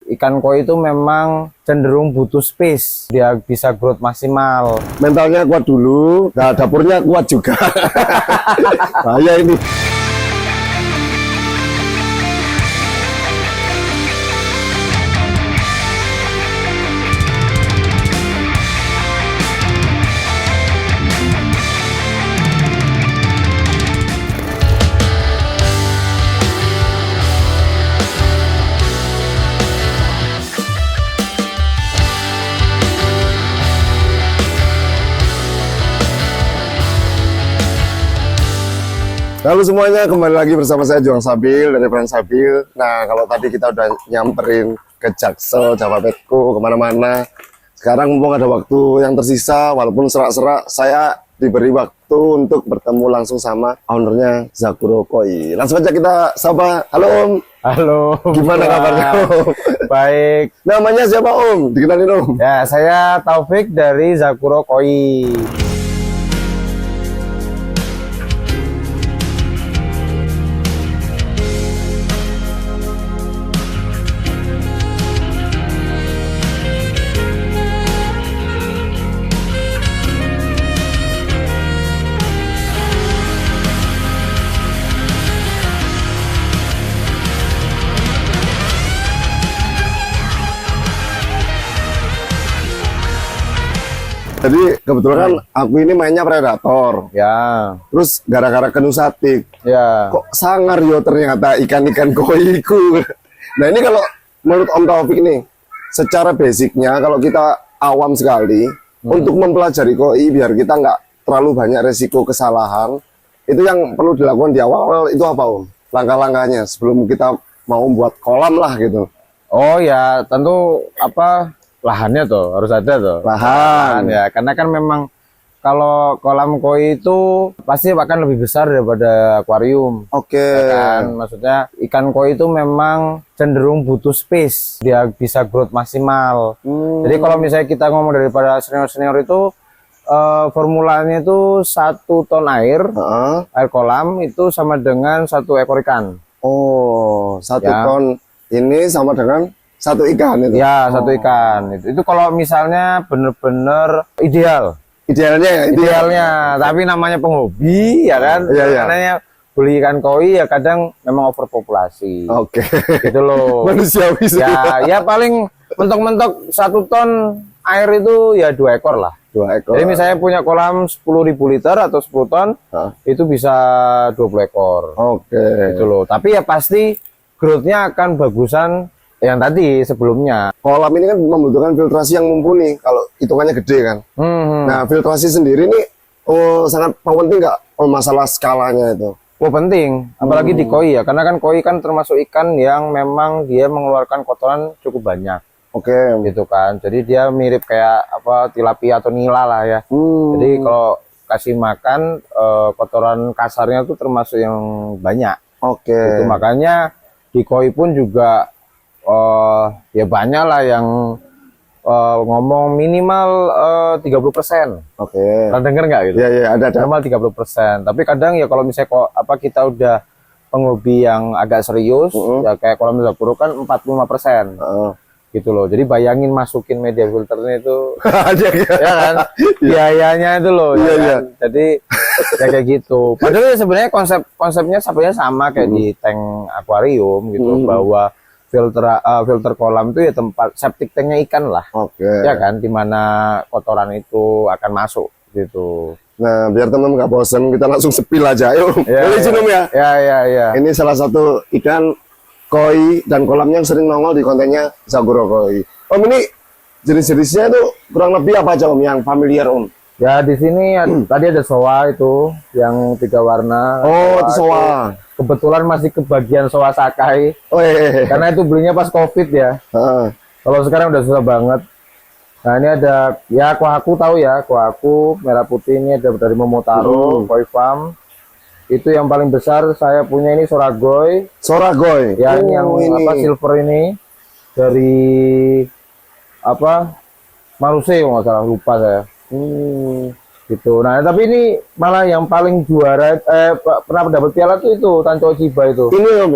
ikan koi itu memang cenderung butuh space, dia bisa growth maksimal. Mentalnya kuat dulu, nah dapurnya kuat juga. Bahaya ini. Halo semuanya, kembali lagi bersama saya Juang Sabil dari Brand Sabil. Nah, kalau tadi kita udah nyamperin ke Jaksel, Java Petco, kemana-mana. Sekarang mumpung ada waktu yang tersisa, walaupun serak-serak, saya diberi waktu untuk bertemu langsung sama ownernya Zakuro Koi. Langsung aja kita sapa. Halo Om. Halo. Gimana kabarnya Om? Baik. Namanya siapa Om? Dikenalin Om. Ya, saya Taufik dari Zakuro Koi. Jadi kebetulan kan aku ini mainnya predator. Ya. Terus gara-gara kenu satik. Ya. Kok sangar yo ternyata ikan-ikan koiku. Nah ini kalau menurut Om Taufik nih, secara basicnya kalau kita awam sekali, untuk mempelajari koi biar kita nggak terlalu banyak resiko kesalahan, itu yang perlu dilakukan di awal itu apa Om? Langkah-langkahnya sebelum kita mau buat kolam lah gitu. Oh ya, tentu lahannya tuh harus ada tuh. Lahan ya, karena kan memang kalau kolam koi itu pasti akan lebih besar daripada akuarium. Oke. Ya kan? Maksudnya ikan koi itu memang cenderung butuh space, dia bisa growth maksimal. Jadi kalau misalnya kita ngomong daripada senior-senior itu formulanya itu 1 ton air, air kolam itu sama dengan 1 ekor ikan. Oh, 1 Ya. ton ini sama dengan 1 ikan itu? Ya, 1 ikan. Itu kalau misalnya bener-bener ideal. Idealnya ya? Idealnya, tapi namanya penghobi ya kan. Iya, iya. Makanya beli ikan koi ya kadang memang overpopulasi. Oke. Gitu loh. Manusiawi sih. Ya paling mentok-mentok 1 ton air itu ya 2 ekor lah. 2 ekor. Jadi misalnya punya kolam 10.000 liter atau 10 ton, itu bisa 20 ekor. Oke. Gitu loh. Tapi ya pasti growth-nya akan bagusan yang tadi sebelumnya. Kolam ini kan membutuhkan filtrasi yang mumpuni kalau hitungannya gede kan. Nah, filtrasi sendiri nih sangat penting nggak masalah skalanya itu? Oh penting, apalagi di koi ya, karena kan koi kan termasuk ikan yang memang dia mengeluarkan kotoran cukup banyak. Oke. Gitu kan, jadi dia mirip kayak tilapia atau nila lah ya. Jadi kalau kasih makan kotoran kasarnya tuh termasuk yang banyak. Oke. Itu makanya di koi pun juga ya banyak lah yang ngomong minimal 30%. Oke. Pernah denger nggak gitu? Iya, ada. Minimal 30%. Tapi kadang ya kalau misalnya kita udah penghobi yang agak serius, ya kayak kolam Zakuro kan 45%. Gitu loh. Jadi bayangin masukin media filternya itu ya kan? Biayanya itu loh. Iya, ya kan? iya. Jadi ya kayak gitu. Padahal ya sebenarnya konsepnya sebenarnya sama kayak di tank akuarium gitu, bahwa filter kolam itu ya tempat septic tanknya ikan lah. Oke. Ya kan, dimana kotoran itu akan masuk gitu. Nah, biar teman nggak bosan, kita langsung spill aja. Ayo, boleh izin Om ya? Ya. Ini salah satu ikan koi dan kolamnya yang sering nongol di kontennya Zakuro Koi. Om, ini jenis-jenisnya itu kurang lebih apa aja Om yang familiar Om? Ya di sini tadi ada soa itu yang 3 warna. Oh, itu soa. Kebetulan masih kebagian soa sakai. Oh iya. Karena itu belinya pas COVID ya. Kalau sekarang udah susah banget. Nah ini ada ya kohaku, tahu ya, kohaku merah putih, ini ada dari Momotaro, Koi Farm. Itu yang paling besar saya punya ini Soragoy. Soragoy. Ya ini yang silver ini dari Maruse kalau nggak salah, lupa saya. gitu. Nah, tapi ini malah yang paling juara pernah dapat piala tuh itu Tanco Chiba itu. Ini Om,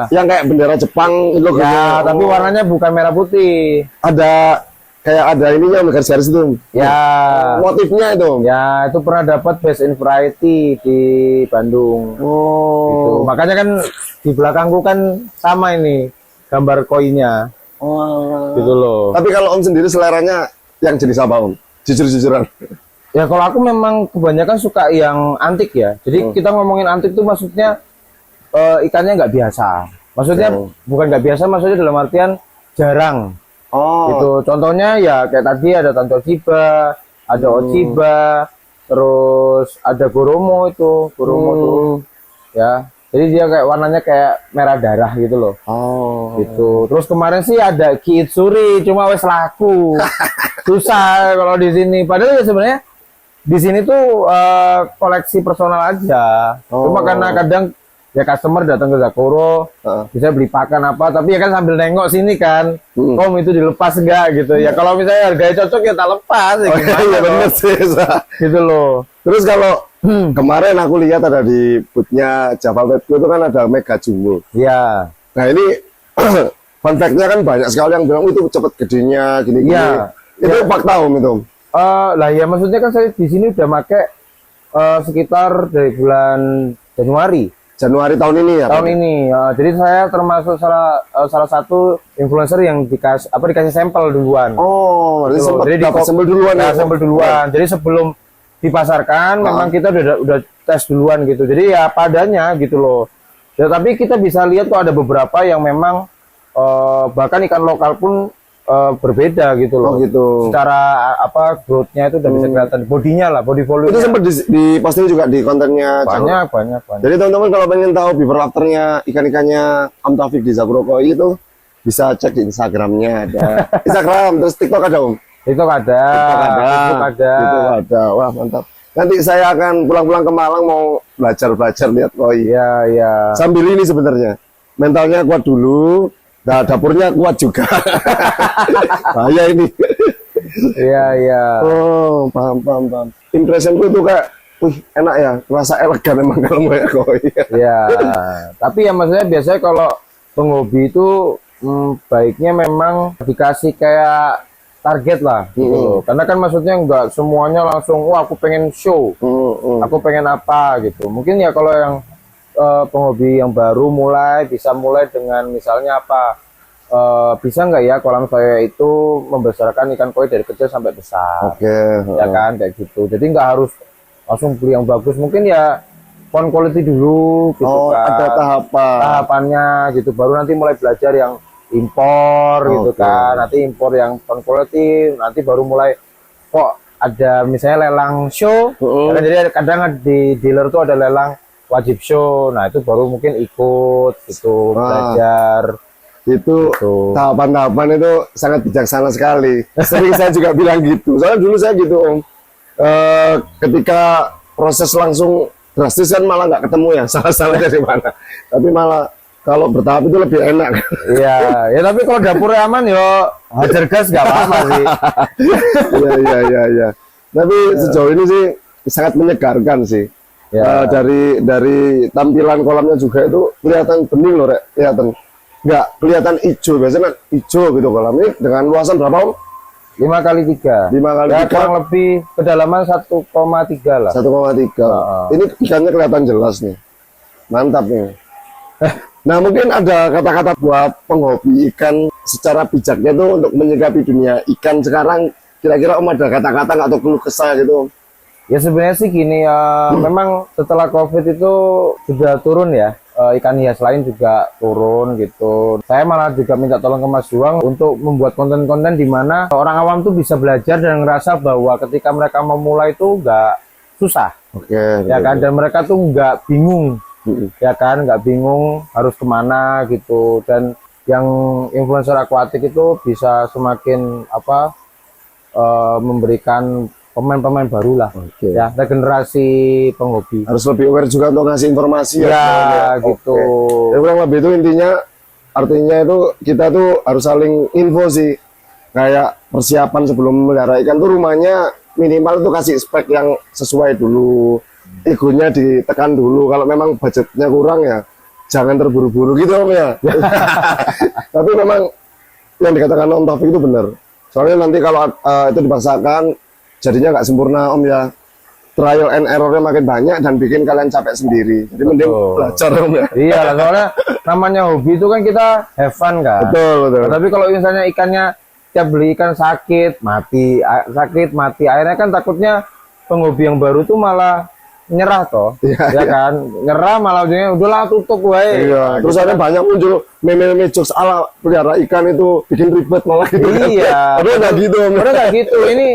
yang kayak bendera Jepang itu Ya, tapi warnanya bukan merah putih. ada kayak ada ininya garis-garis itu. Ya. Motifnya itu. Ya, itu pernah dapat Best in Variety di Bandung. Gitu. Oh. Makanya kan di belakangku kan sama ini gambar koinnya. Oh. Gitu loh. Tapi kalau Om sendiri seleranya yang jenis apa Om? Jujur-jujuran. Ya kalau aku memang kebanyakan suka yang antik ya. Jadi kita ngomongin antik itu maksudnya ikannya nggak biasa. Maksudnya bukan nggak biasa, maksudnya dalam artian jarang. Oh. Gitu. Contohnya ya kayak tadi ada Tanco Chiba, ada Ochiba, terus ada Goromo itu, Goromo tuh. Ya. Jadi dia kayak warnanya kayak merah darah gitu loh. Oh. Gitu. Terus kemarin sih ada Ki Itsuri, cuma wes laku. Susah kalau di sini. Padahal ya sebenarnya di sini tuh koleksi personal aja. Cuma karena kadang ya customer datang ke Zakuro, bisa beli pakan apa, tapi ya kan sambil nengok sini kan, Om itu dilepas enggak gitu. Ya kalau misalnya harganya cocok ya tak lepas ya gimana. Iya bener sih. Gitu loh. Terus kalau kemarin aku lihat ada di boothnya Java Webco itu kan ada Mega Jumbo. Iya. Nah ini fun fact-nya kan banyak sekali yang bilang itu cepet gedenya gini-gini. Iya. Itu fakta Om itu. Lah ya maksudnya kan saya di sini udah make sekitar dari bulan Januari tahun ini ya? tahun ini. Jadi saya termasuk salah satu influencer yang dikasih sampel duluan. Oh, jadi Gitu. sempat Jadi dapat sampel duluan ya? sampel duluan. Jadi sebelum dipasarkan memang kita udah tes duluan gitu. Jadi ya padanya gitu loh. Ya, tapi kita bisa lihat tuh ada beberapa yang memang bahkan ikan lokal pun berbeda gitu loh. Oh gitu. Secara growth-nya itu udah bisa kelihatan, bodinya lah, body volume. Itu sempat diposting juga di kontennya. banyak. Jadi teman-teman kalau pengen tahu before afternya ikan-ikannya Om Taufik di Zakuro Koi itu bisa cek di Instagramnya ada. Instagram terus TikTok ada Om. TikTok ada. Facebook ada. Itu ada. Wah mantap. Nanti saya akan pulang-pulang ke Malang mau belajar lihat koi. Iya, iya. Sambil ini sebenarnya mentalnya kuat dulu. Nah, dapurnya kuat juga. Bahaya ini. Iya, iya. Oh, paham. Impressionku itu kayak, wih, enak ya, rasa elegan emang kalau kayak koi. Iya. Tapi ya maksudnya biasanya kalau penghobi itu baiknya memang dikasih kayak target lah gitu loh. Karena kan maksudnya nggak semuanya langsung, wah aku pengen show, aku pengen apa gitu. Mungkin ya kalau yang penghobi yang baru bisa mulai dengan misalnya apa, bisa nggak ya kolam saya itu membesarkan ikan koi dari kecil sampai besar. Oke. Ya kan kayak gitu. Jadi nggak harus langsung beli yang bagus, mungkin ya pond quality dulu gitu kan. Ada tahapannya gitu, baru nanti mulai belajar yang impor gitu kan. Nanti impor yang pond quality, nanti baru mulai kok ada misalnya lelang show. Jadi kadang di dealer tuh ada lelang wajib show, nah itu baru mungkin ikut gitu, belajar. Itu tahapan-tahapan itu sangat bijaksana sekali. Sering saya juga bilang gitu. Soalnya dulu saya gitu Om. Ketika proses langsung drastis kan malah nggak ketemu ya salah-salah dari mana. Tapi malah kalau bertahap itu lebih enak. Iya, ya tapi kalau dapurnya aman yo hajar gas nggak apa-apa sih. Iya. Tapi sejauh ini sih sangat menyegarkan sih. Ya. Dari tampilan kolamnya juga itu kelihatan bening loh, kelihatan nggak kelihatan hijau, biasanya hijau gitu kolam ini dengan luasan berapa Om? 5x3. 5x3. Ya, kurang lebih kedalaman 1,3 lah. 1,3. Ini ikannya kelihatan jelas nih, mantap nih. Nah mungkin ada kata-kata buat penghobi ikan secara bijaknya tuh untuk menyikapi dunia ikan sekarang. Kira-kira Om ada kata-kata nggak atau keluh kesah gitu? Ya sebenarnya sih gini ya, memang setelah COVID itu sudah turun ya, ikan hias lain juga turun gitu. Saya malah juga minta tolong ke Mas Juang untuk membuat konten-konten di mana orang awam tuh bisa belajar dan ngerasa bahwa ketika mereka memulai itu nggak susah. Oke. Ya kan, dan mereka tuh nggak bingung, ya kan, nggak bingung harus kemana gitu. Dan yang influencer akuatik itu bisa semakin memberikan pemain-pemain baru lah, ya, regenerasi penghobi. Harus lebih aware juga untuk ngasih informasi ya gitu. Ya kurang lebih itu intinya, artinya itu kita tuh harus saling info sih. Kayak persiapan sebelum melihara ikan tuh rumahnya minimal itu kasih spek yang sesuai dulu, egonya ditekan dulu. Kalau memang budgetnya kurang ya jangan terburu-buru gitu Om ya. Tapi memang yang dikatakan Om Taufik itu benar. Soalnya nanti kalau itu dipaksakan jadinya nggak sempurna Om ya. Trial and errornya makin banyak dan bikin kalian capek sendiri. Jadi mending belajar Om ya. Iya lah, soalnya namanya hobi itu kan kita have fun kan. Betul, betul. Nah, tapi kalau misalnya ikannya tiap beli ikan sakit mati, akhirnya kan takutnya penghobi yang baru tuh malah nyerah toh. Iya, Ya kan, nyerah malah ujungnya udahlah tutup wae. Iya, terus ada banyak muncul meme-meme jokes ala pelihara ikan itu bikin ribet malah gitu. Iya. Padahal nggak gitu Om. Padahal nggak gitu. Ini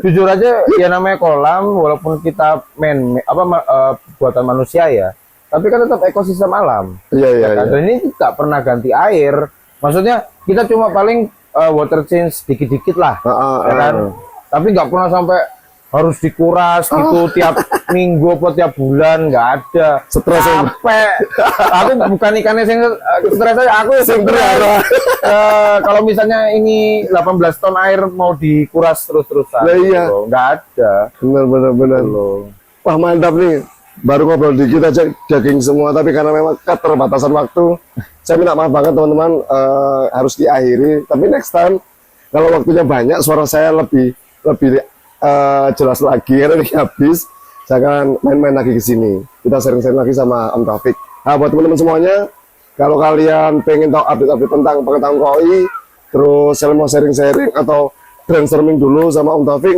jujur aja ya namanya kolam, walaupun kita buatan manusia ya, tapi kan tetap ekosistem alam. Iya, iya, Ya kan? iya. Dan ini nggak pernah ganti air. Maksudnya kita cuma paling water change dikit-dikit lah, ya kan? Tapi nggak pernah sampai harus dikuras gitu tiap minggu atau tiap bulan, nggak ada. Stres Om. Capek. Aku bukan ikannya yang stres aja, aku yang stres. Kalau misalnya ini 18 ton air mau dikuras terus-terusan, Lah iya. gitu. Nggak ada. Benar. Wah mantap nih. Baru ngobrol dikit aja daging semua, tapi karena memang keterbatasan waktu, saya minta maaf banget teman-teman, harus diakhiri. Tapi next time kalau waktunya banyak, suara saya lebih jelas lagi karena ini habis. Saya akan main-main lagi ke sini. Kita sharing-sharing lagi sama Om Taufik. Nah, buat teman-teman semuanya, kalau kalian pengen tahu update-update tentang pengetahuan koi, terus saya mau sharing-sharing atau brainstorming dulu sama Om Taufik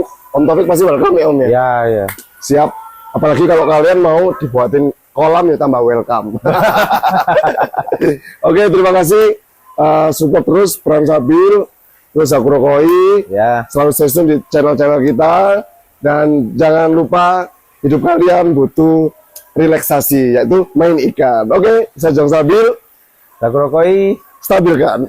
pasti welcome ya Om ya. Ya, ya. Siap. Apalagi kalau kalian mau dibuatin kolam ya tambah welcome. Oke, terima kasih. Support terus Peran Sabil, terus Sakura Koi. Ya. Selalu stay tune di channel-channel kita. Dan jangan lupa hidup kalian butuh relaksasi, yaitu main ikan. Oke, saya Jong Sabil. Sakura Koi. Stabil kan?